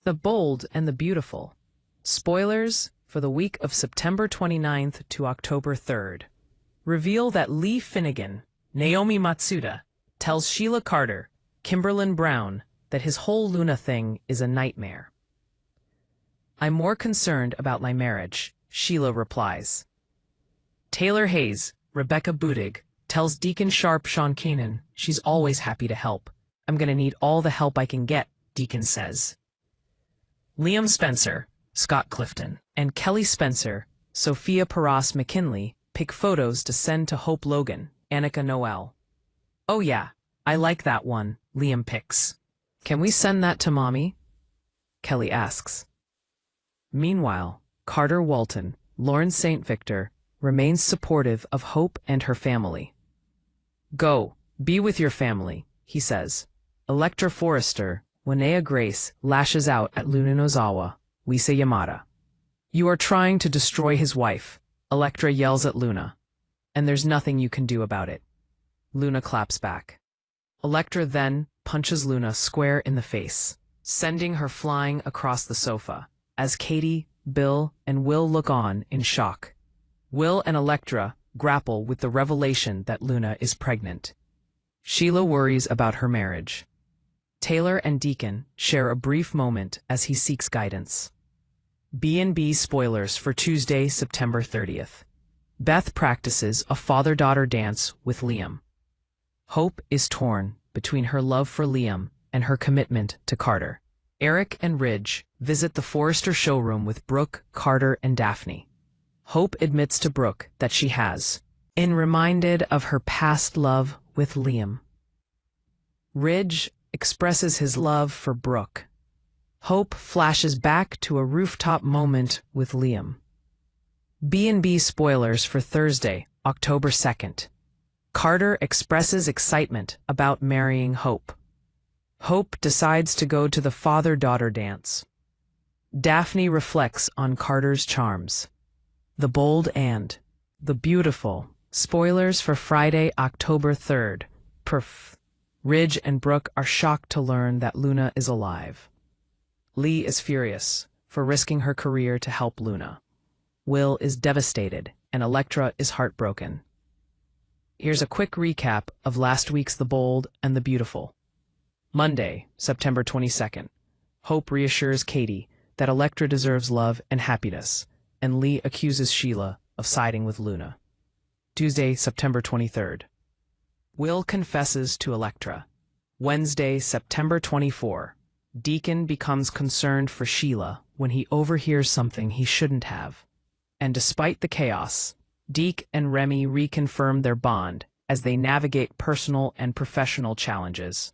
The Bold and the Beautiful. Spoilers for the week of September 29th to October 3rd. Reveal that Lee Finnegan, Naomi Matsuda, tells Sheila Carter, Kimberlin Brown, that his whole Luna thing is a nightmare. "I'm more concerned about my marriage," Sheila replies. Taylor Hayes, Rebecca Budig, tells Deacon Sharp Sean Kanan she's always happy to help. "I'm gonna need all the help I can get," Deacon says. Liam Spencer, Scott Clifton, and Kelly Spencer, Sophia Paras McKinley, pick photos to send to Hope Logan, Annika Noel. "Oh yeah, I like that one," Liam picks. "Can we send that to Mommy?" Kelly asks. Meanwhile, Carter Walton, Lauren St. Victor, remains supportive of Hope and her family. "Go, be with your family," he says. Electra Forrester, Wanea Grace, lashes out at Luna Nozawa, Lisa Yamada. "You are trying to destroy his wife," Electra yells at Luna. "And there's nothing you can do about it." Luna claps back. Electra then punches Luna square in the face, sending her flying across the sofa, as Katie, Bill, and Will look on in shock. Will and Electra grapple with the revelation that Luna is pregnant. Sheila worries about her marriage. Taylor and Deacon share a brief moment as he seeks guidance. B&B spoilers for Tuesday, September 30th. Beth practices a father-daughter dance with Liam. Hope is torn between her love for Liam and her commitment to Carter. Eric and Ridge visit the Forrester showroom with Brooke, Carter, and Daphne. Hope admits to Brooke that she has been reminded of her past love with Liam. Ridge expresses his love for Brooke. Hope flashes back to a rooftop moment with Liam. B&B spoilers for Thursday, October 2nd. Carter expresses excitement about marrying Hope. Hope decides to go to the father-daughter dance. Daphne reflects on Carter's charms. The Bold and the Beautiful. Spoilers for Friday, October 3rd. Perf. Ridge and Brooke are shocked to learn that Luna is alive. Lee is furious for risking her career to help Luna. Will is devastated, and Electra is heartbroken. Here's a quick recap of last week's The Bold and the Beautiful. Monday, September 22nd. Hope reassures Katie that Electra deserves love and happiness, and Lee accuses Sheila of siding with Luna. Tuesday, September 23rd. Will confesses to Electra. Wednesday, September 24. Deacon becomes concerned for Sheila when he overhears something he shouldn't have. And despite the chaos, Deke and Remy reconfirm their bond as they navigate personal and professional challenges.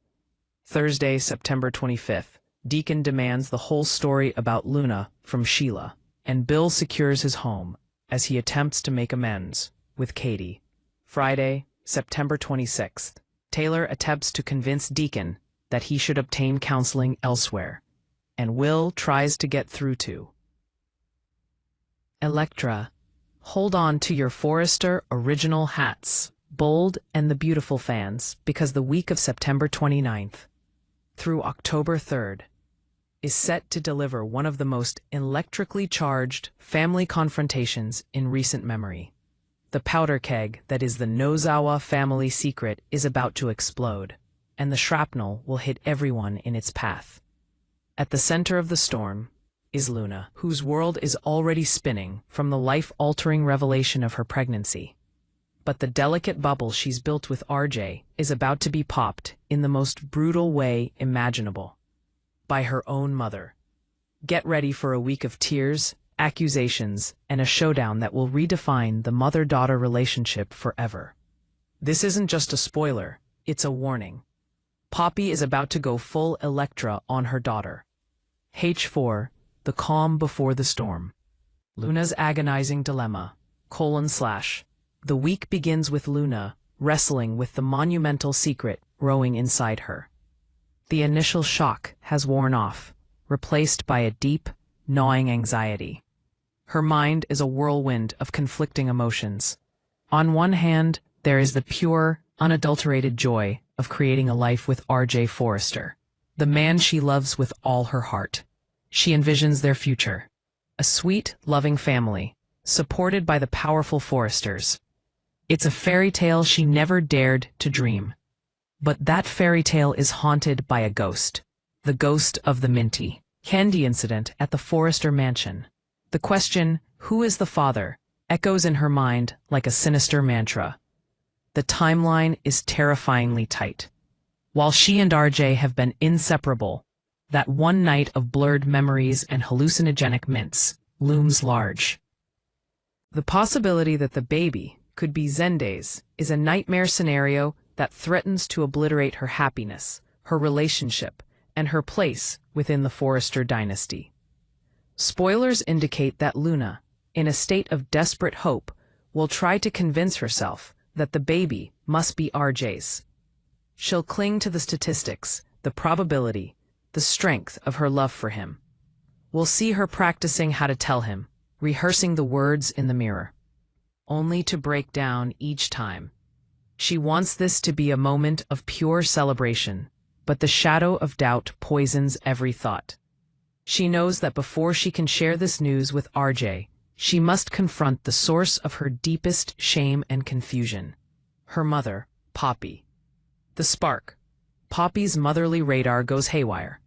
Thursday, September 25th. Deacon demands the whole story about Luna from Sheila, and Bill secures his home as he attempts to make amends with Katie. Friday, September 26th. Taylor attempts to convince Deacon that he should obtain counseling elsewhere, and Will tries to get through to Electra. Hold on to your Forrester original hats, Bold and the Beautiful fans, because the week of September 29th through October 3rd is set to deliver one of the most electrically charged family confrontations in recent memory. The powder keg that is the Nozawa family secret is about to explode, and the shrapnel will hit everyone in its path. At the center of the storm is Luna, whose world is already spinning from the life-altering revelation of her pregnancy. But the delicate bubble she's built with RJ is about to be popped in the most brutal way imaginable, by her own mother. Get ready for a week of tears, accusations, and a showdown that will redefine the mother-daughter relationship forever. This isn't just a spoiler, it's a warning. Poppy is about to go full Electra on her daughter. H4, the calm before the storm. Luna's agonizing dilemma, : the week begins with Luna wrestling with the monumental secret growing inside her. The initial shock has worn off, replaced by a deep, gnawing anxiety. Her mind is a whirlwind of conflicting emotions. On one hand, there is the pure, unadulterated joy of creating a life with R.J. Forrester, the man she loves with all her heart. She envisions their future. A sweet, loving family, supported by the powerful Foresters. It's a fairy tale she never dared to dream. But that fairy tale is haunted by a ghost. The ghost of the Minty candy incident at the Forester mansion. The question, who is the father, echoes in her mind like a sinister mantra. The timeline is terrifyingly tight. While she and RJ have been inseparable, that one night of blurred memories and hallucinogenic mints looms large. The possibility that the baby could be Zende's is a nightmare scenario that threatens to obliterate her happiness, her relationship, and her place within the Forester dynasty. Spoilers indicate that Luna, in a state of desperate hope, will try to convince herself that the baby must be RJ's. She'll cling to the statistics, the probability, the strength of her love for him. We'll see her practicing how to tell him, rehearsing the words in the mirror, only to break down each time. She wants this to be a moment of pure celebration, but the shadow of doubt poisons every thought. She knows that before she can share this news with RJ, she must confront the source of her deepest shame and confusion. Her mother, Poppy. The spark. Poppy's motherly radar goes haywire.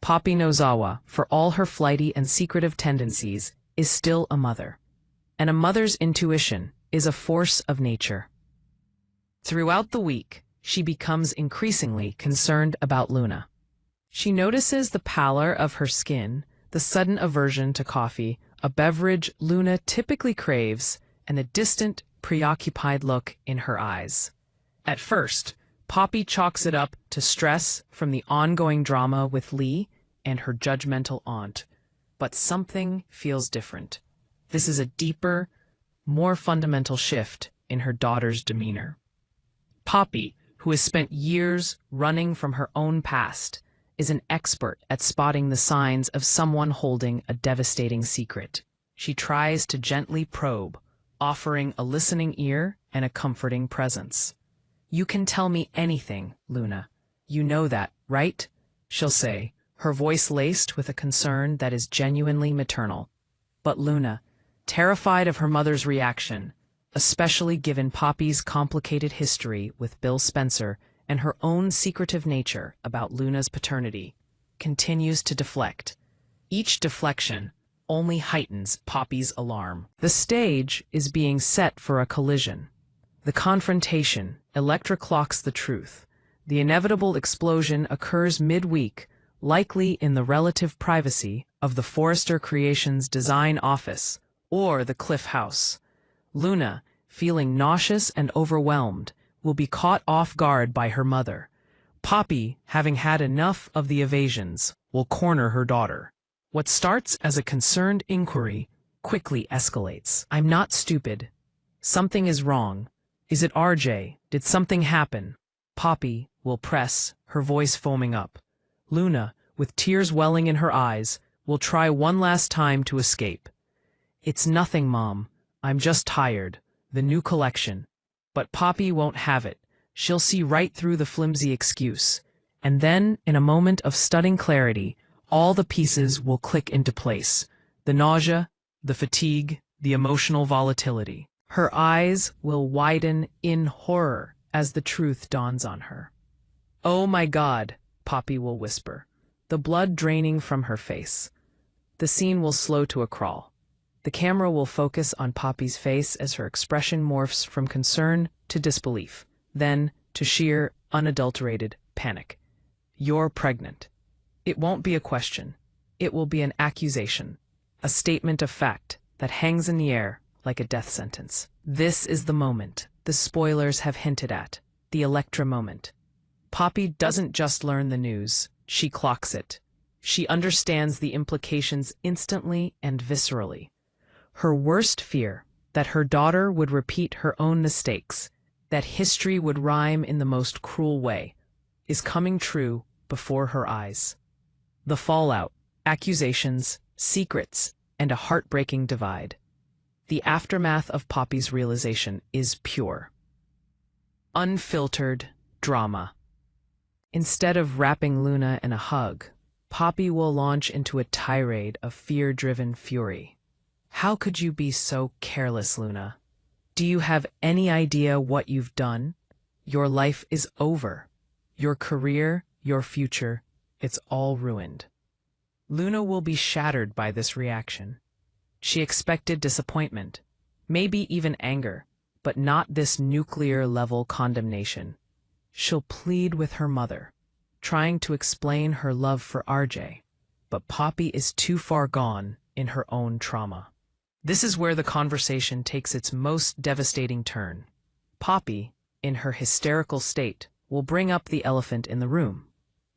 Poppy Nozawa, for all her flighty and secretive tendencies, is still a mother. And a mother's intuition is a force of nature. Throughout the week, she becomes increasingly concerned about Luna. She notices the pallor of her skin, the sudden aversion to coffee, a beverage Luna typically craves, and a distant, preoccupied look in her eyes. At first, Poppy chalks it up to stress from the ongoing drama with Lee and her judgmental aunt. But something feels different. This is a deeper, more fundamental shift in her daughter's demeanor. Poppy, who has spent years running from her own past, is an expert at spotting the signs of someone holding a devastating secret. She tries to gently probe, offering a listening ear and a comforting presence. "You can tell me anything, Luna. You know that, right?" she'll say, her voice laced with a concern that is genuinely maternal. But Luna, terrified of her mother's reaction, especially given Poppy's complicated history with Bill Spencer and her own secretive nature about Luna's paternity, continues to deflect. Each deflection only heightens Poppy's alarm. The stage is being set for a collision. The confrontation, Electra clocks the truth. The inevitable explosion occurs midweek, likely in the relative privacy of the Forester Creations design office or the Cliff House. Luna, feeling nauseous and overwhelmed, will be caught off guard by her mother. Poppy, having had enough of the evasions, will corner her daughter. What starts as a concerned inquiry quickly escalates. "I'm not stupid. Something is wrong. Is it RJ? Did something happen?" Poppy will press, her voice foaming up. Luna, with tears welling in her eyes, will try one last time to escape. "It's nothing, Mom. I'm just tired. The new collection." But Poppy won't have it. She'll see right through the flimsy excuse. And then, in a moment of stunning clarity, all the pieces will click into place. The nausea, the fatigue, the emotional volatility. Her eyes will widen in horror as the truth dawns on her. "Oh my God," Poppy will whisper, the blood draining from her face. The scene will slow to a crawl. The camera will focus on Poppy's face as her expression morphs from concern to disbelief, then to sheer, unadulterated panic. "You're pregnant." It won't be a question. It will be an accusation, a statement of fact that hangs in the air like a death sentence. This is the moment the spoilers have hinted at, the Electra moment. Poppy doesn't just learn the news, she clocks it. She understands the implications instantly and viscerally. Her worst fear, that her daughter would repeat her own mistakes, that history would rhyme in the most cruel way, is coming true before her eyes. The fallout, accusations, secrets, and a heartbreaking divide. The aftermath of Poppy's realization is pure, unfiltered drama. Instead of wrapping Luna in a hug, Poppy will launch into a tirade of fear-driven fury. How could you be so careless, Luna? Do you have any idea what you've done? Your life is over. Your career, your future, it's all ruined. Luna will be shattered by this reaction. She expected disappointment, maybe even anger, but not this nuclear-level condemnation. She'll plead with her mother, trying to explain her love for RJ, but Poppy is too far gone in her own trauma. This is where the conversation takes its most devastating turn. Poppy, in her hysterical state, will bring up the elephant in the room.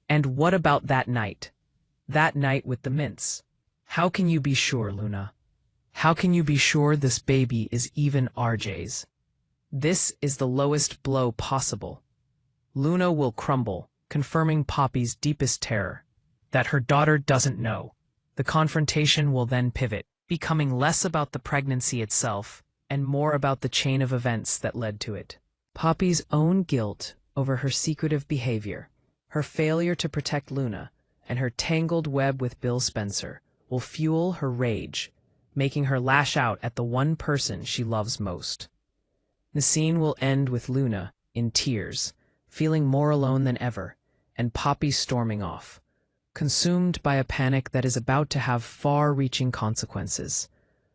And what about that night? That night with the mints. How can you be sure, Luna? How can you be sure this baby is even RJ's? This is the lowest blow possible. Luna will crumble, confirming Poppy's deepest terror, that her daughter doesn't know. The confrontation will then pivot, becoming less about the pregnancy itself and more about the chain of events that led to it. Poppy's own guilt over her secretive behavior, her failure to protect Luna, and her tangled web with Bill Spencer will fuel her rage, making her lash out at the one person she loves most. The scene will end with Luna, in tears, feeling more alone than ever, and Poppy storming off, consumed by a panic that is about to have far-reaching consequences.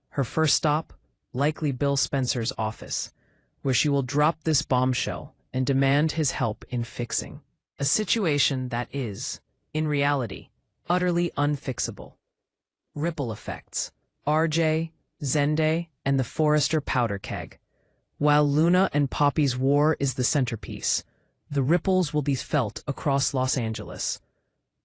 Her first stop, likely Bill Spencer's office, where she will drop this bombshell and demand his help in fixing a situation that is, in reality, utterly unfixable. Ripple effects. RJ, Zende, and the Forrester powder keg. While Luna and Poppy's war is the centerpiece, the ripples will be felt across Los Angeles.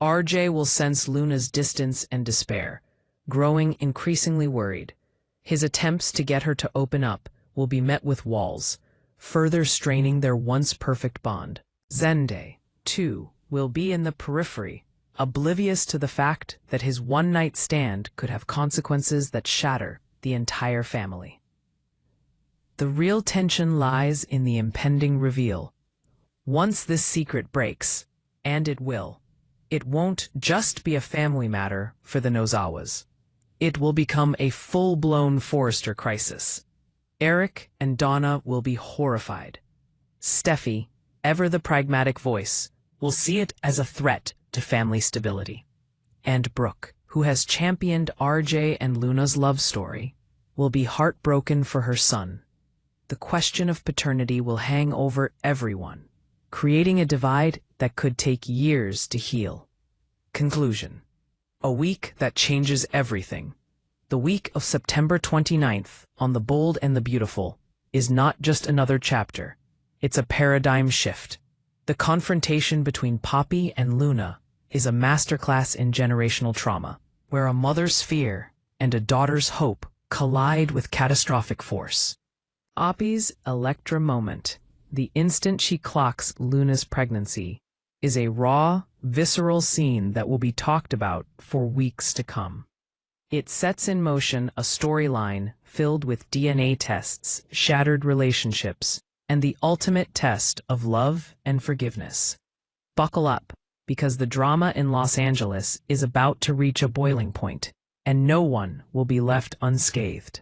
RJ will sense Luna's distance and despair, growing increasingly worried. His attempts to get her to open up will be met with walls, further straining their once perfect bond. Zende, too, will be in the periphery, oblivious to the fact that his one-night stand could have consequences that shatter the entire family. The real tension lies in the impending reveal. Once this secret breaks, and it will, it won't just be a family matter for the Nozawas. It will become a full-blown Forrester crisis. Eric and Donna will be horrified. Steffi, ever the pragmatic voice, will see it as a threat to family stability. And Brooke, who has championed RJ and Luna's love story, will be heartbroken for her son. The question of paternity will hang over everyone, creating a divide that could take years to heal. Conclusion. A week that changes everything. The week of September 29th on The Bold and the Beautiful is not just another chapter. It's a paradigm shift. The confrontation between Poppy and Luna is a masterclass in generational trauma, where a mother's fear and a daughter's hope collide with catastrophic force. Poppy's Electra moment, the instant she clocks Luna's pregnancy, is a raw, visceral scene that will be talked about for weeks to come. It sets in motion a storyline filled with DNA tests, shattered relationships, and the ultimate test of love and forgiveness. Buckle up, because the drama in Los Angeles is about to reach a boiling point, and no one will be left unscathed.